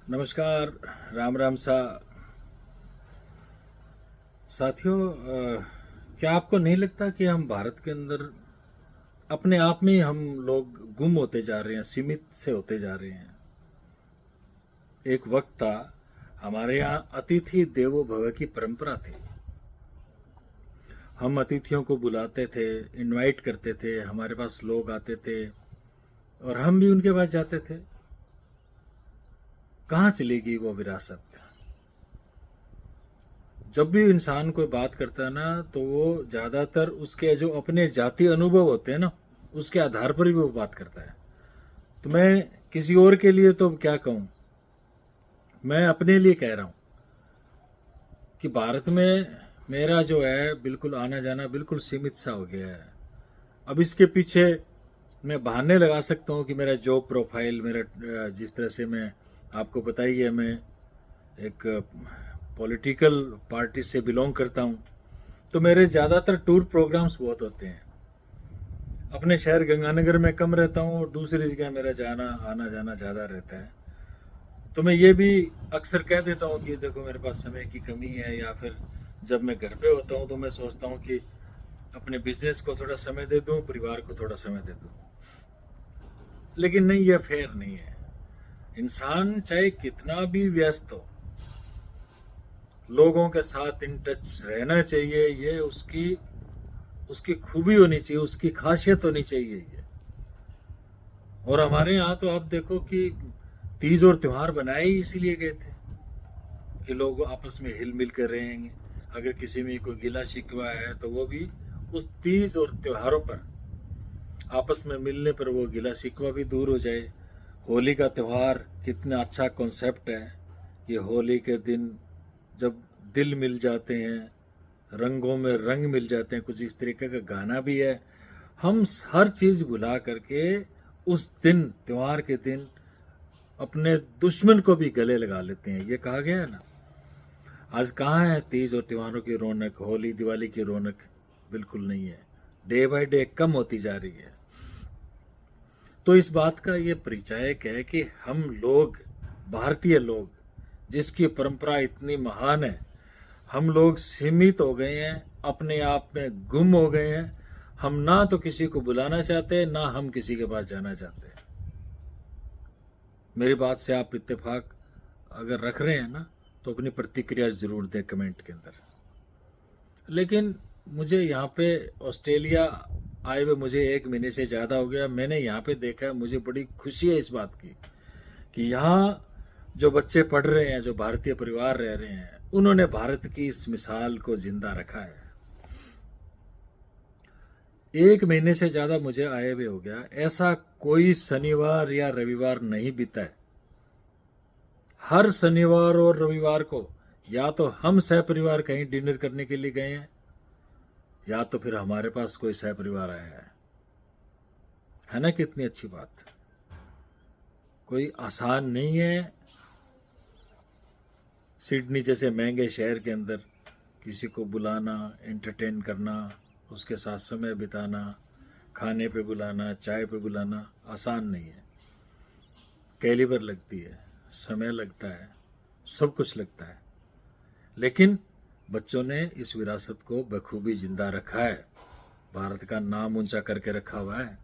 नमस्कार। राम राम साथियों, क्या आपको नहीं लगता कि हम भारत के अंदर अपने आप में ही हम लोग गुम होते जा रहे हैं, सीमित से होते जा रहे हैं। एक वक्त था हमारे यहाँ अतिथि देवो भव की परंपरा थी। हम अतिथियों को बुलाते थे, इनवाइट करते थे, हमारे पास लोग आते थे और हम भी उनके पास जाते थे। कहाँ चली गई वो विरासत? जब भी इंसान कोई बात करता है ना, तो वो ज्यादातर उसके जो अपने जाति अनुभव होते हैं ना, उसके आधार पर ही वो बात करता है। तो मैं किसी और के लिए तो क्या कहूं, मैं अपने लिए कह रहा हूं कि भारत में मेरा जो है बिल्कुल आना जाना बिल्कुल सीमित सा हो गया है। अब इसके पीछे मैं बहाने लगा सकता हूं कि मेरा जॉब प्रोफाइल, मेरा जिस तरह से मैं आपको बताइए, मैं एक पॉलिटिकल पार्टी से बिलोंग करता हूं, तो मेरे ज़्यादातर टूर प्रोग्राम्स बहुत होते हैं। अपने शहर गंगानगर में कम रहता हूं और दूसरी जगह मेरा जाना आना जाना ज़्यादा रहता है। तो मैं ये भी अक्सर कह देता हूं कि देखो मेरे पास समय की कमी है, या फिर जब मैं घर पे होता हूं तो मैं सोचता हूं कि अपने बिजनेस को थोड़ा समय दे दूं, परिवार को थोड़ा समय दे दूं। लेकिन नहीं, यह फेयर नहीं है। इंसान चाहे कितना भी व्यस्त हो, लोगों के साथ इन टच रहना चाहिए। ये उसकी उसकी खूबी होनी चाहिए, उसकी खासियत होनी चाहिए ये। और हमारे यहाँ तो आप देखो कि तीज और त्योहार बनाए ही इसीलिए गए थे कि लोग आपस में हिल मिल कर रहेंगे। अगर किसी में कोई गिला शिकवा है तो वो भी उस तीज और त्योहारों पर आपस में मिलने पर वो गिला शिकवा भी दूर हो जाए। होली का त्योहार कितना अच्छा कॉन्सेप्ट है। ये होली के दिन जब दिल मिल जाते हैं, रंगों में रंग मिल जाते हैं, कुछ इस तरीके का गाना भी है। हम हर चीज भुला करके उस दिन, त्योहार के दिन, अपने दुश्मन को भी गले लगा लेते हैं। ये कहा गया है ना। आज कहाँ है तीज और त्योहारों की रौनक, होली दिवाली की रौनक? बिल्कुल नहीं है। डे बाय डे कम होती जा रही है। तो इस बात का ये परिचायक है कि हम लोग, भारतीय लोग, जिसकी परंपरा इतनी महान है, हम लोग सीमित हो गए हैं, अपने आप में गुम हो गए हैं। हम ना तो किसी को बुलाना चाहते, ना हम किसी के पास जाना चाहते। मेरी बात से आप इत्तेफाक अगर रख रहे हैं ना, तो अपनी प्रतिक्रिया जरूर दें कमेंट के अंदर। लेकिन मुझे यहाँ पे ऑस्ट्रेलिया आए हुए मुझे 1 महीने से ज़्यादा हो गया। मैंने यहाँ पे देखा, मुझे बड़ी खुशी है इस बात की कि यहाँ जो बच्चे पढ़ रहे हैं, जो भारतीय परिवार रह रहे हैं, उन्होंने भारत की इस मिसाल को जिंदा रखा है। 1 महीने से ज़्यादा मुझे आए हुए हो गया। ऐसा कोई शनिवार या रविवार नहीं बीता है। हर शनिवार और रविवार को या तो हम सह परिवार कहीं डिनर करने के लिए गए हैं, या तो फिर हमारे पास कोई सह परिवार आया है ना। कितनी अच्छी बात। कोई आसान नहीं है सिडनी जैसे महंगे शहर के अंदर किसी को बुलाना, एंटरटेन करना, उसके साथ समय बिताना, खाने पे बुलाना, चाय पे बुलाना आसान नहीं है। कैलिबर लगती है, समय लगता है, सब कुछ लगता है। लेकिन बच्चों ने इस विरासत को बखूबी जिंदा रखा है, भारत का नाम ऊंचा करके रखा हुआ है।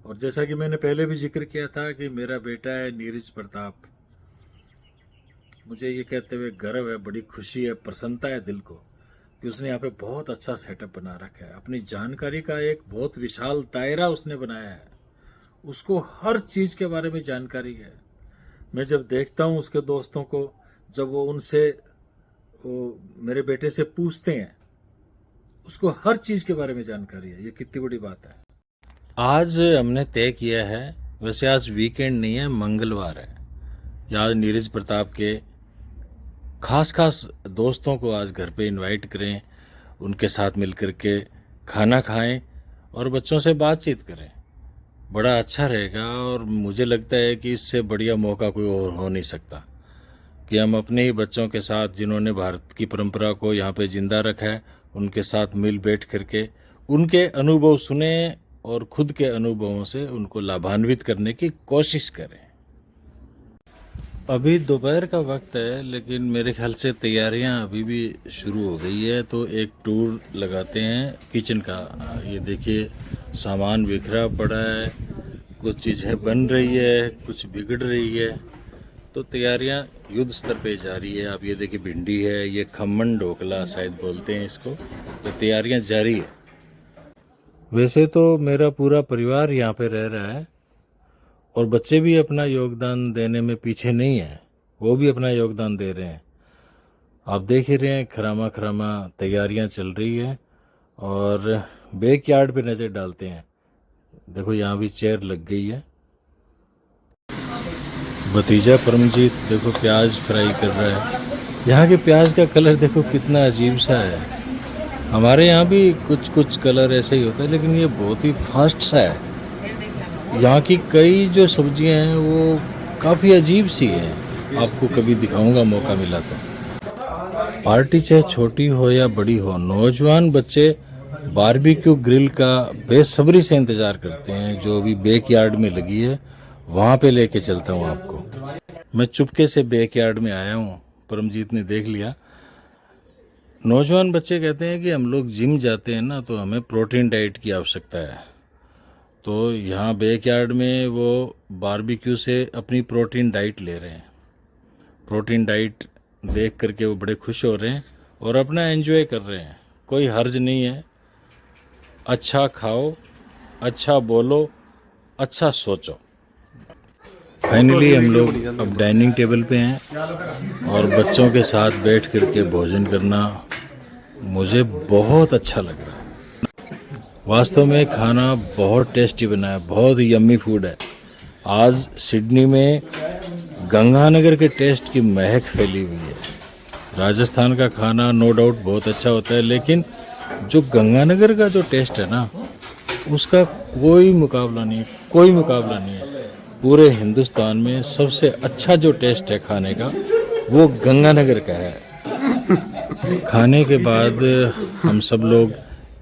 और जैसा कि मैंने पहले भी जिक्र किया था कि मेरा बेटा है नीरज प्रताप, मुझे ये कहते हुए गर्व है, बड़ी खुशी है, प्रसन्नता है दिल को कि उसने यहाँ पे बहुत अच्छा सेटअप बना रखा है। अपनी जानकारी का एक बहुत विशाल दायरा उसने बनाया है। उसको हर चीज के बारे में जानकारी है। मैं जब देखता हूँ उसके दोस्तों को, जब वो मेरे बेटे से पूछते हैं, उसको हर चीज के बारे में जानकारी है। ये कितनी बड़ी बात है। आज हमने तय किया है, वैसे आज वीकेंड नहीं है, मंगलवार है, कि आज नीरज प्रताप के खास खास दोस्तों को आज घर पे इनवाइट करें, उनके साथ मिलकर के खाना खाएं और बच्चों से बातचीत करें। बड़ा अच्छा रहेगा। और मुझे लगता है कि इससे बढ़िया मौका कोई और हो नहीं सकता कि हम अपने ही बच्चों के साथ, जिन्होंने भारत की परंपरा को यहाँ पे जिंदा रखा है, उनके साथ मिल बैठ करके उनके अनुभव सुने और खुद के अनुभवों से उनको लाभान्वित करने की कोशिश करें। अभी दोपहर का वक्त है, लेकिन मेरे ख्याल से तैयारियां अभी भी शुरू हो गई है। तो एक टूर लगाते हैं किचन का। ये देखिए, सामान बिखरा पड़ा है, कुछ चीज़ें बन रही है, कुछ बिगड़ रही है। तो तैयारियां युद्ध स्तर पे जारी है। आप ये देखिए, भिंडी है, ये खम्मन ढोकला शायद बोलते हैं इसको। तो तैयारियां जारी है। वैसे तो मेरा पूरा परिवार यहाँ पे रह रहा है और बच्चे भी अपना योगदान देने में पीछे नहीं है। वो भी अपना योगदान दे रहे हैं। आप देख ही रहे हैं, खरामा खरामा तैयारियां चल रही है। और बैक यार्ड पे नज़र डालते हैं। देखो, यहाँ भी चेयर लग गई है। भतीजा परमजीत देखो प्याज फ्राई कर रहा है। यहाँ के प्याज का कलर देखो कितना अजीब सा है। हमारे यहाँ भी कुछ कुछ कलर ऐसे ही होता है, लेकिन ये बहुत ही फास्ट सा है। यहाँ की कई जो सब्जियां हैं वो काफ़ी अजीब सी हैं। आपको कभी दिखाऊंगा मौका मिला तो। पार्टी चाहे छोटी हो या बड़ी हो, नौजवान बच्चे बारबेक्यू ग्रिल का बेसब्री से इंतजार करते हैं, जो अभी बैक यार्ड में लगी है। वहां पे लेके चलता हूँ आपको। मैं चुपके से बैक यार्ड में आया हूँ, परमजीत ने देख लिया। नौजवान बच्चे कहते हैं कि हम लोग जिम जाते हैं ना, तो हमें प्रोटीन डाइट की आवश्यकता है। तो यहाँ बैकयार्ड में वो बारबेक्यू से अपनी प्रोटीन डाइट ले रहे हैं। प्रोटीन डाइट देख करके वो बड़े खुश हो रहे हैं और अपना एंजॉय कर रहे हैं। कोई हर्ज नहीं है। अच्छा खाओ, अच्छा बोलो, अच्छा सोचो। फाइनली हम लोग अब डाइनिंग टेबल पे हैं और बच्चों के साथ बैठ करके भोजन करना मुझे बहुत अच्छा लग रहा है। वास्तव में खाना बहुत टेस्टी बना है, बहुत यम्मी फूड है। आज सिडनी में गंगानगर के टेस्ट की महक फैली हुई है। राजस्थान का खाना नो डाउट बहुत अच्छा होता है, लेकिन जो गंगानगर का जो टेस्ट है ना, उसका कोई मुकाबला नहीं है, कोई मुकाबला नहीं है। पूरे हिंदुस्तान में सबसे अच्छा जो टेस्ट है खाने का, वो गंगानगर का है। खाने के बाद हम सब लोग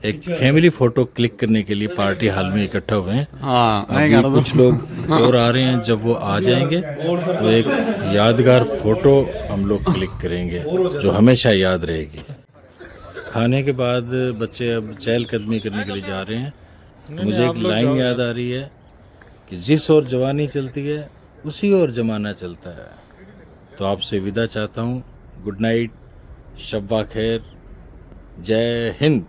एक फैमिली फोटो क्लिक करने के लिए पार्टी हॉल में इकट्ठा हुए हैं। अभी कुछ लोग और आ रहे हैं। जब वो आ जाएंगे तो एक यादगार फोटो हम लोग क्लिक करेंगे, जो हमेशा याद रहेगी। खाने के बाद बच्चे अब चहलकदमी करने के लिए जा रहे हैं। तो मुझे एक लाइन याद आ रही है कि जिस ओर जवानी चलती है उसी ओर जमाना चलता है। तो आपसे विदा चाहता हूँ। गुड नाइट, शब्बा खैर, जय हिंद।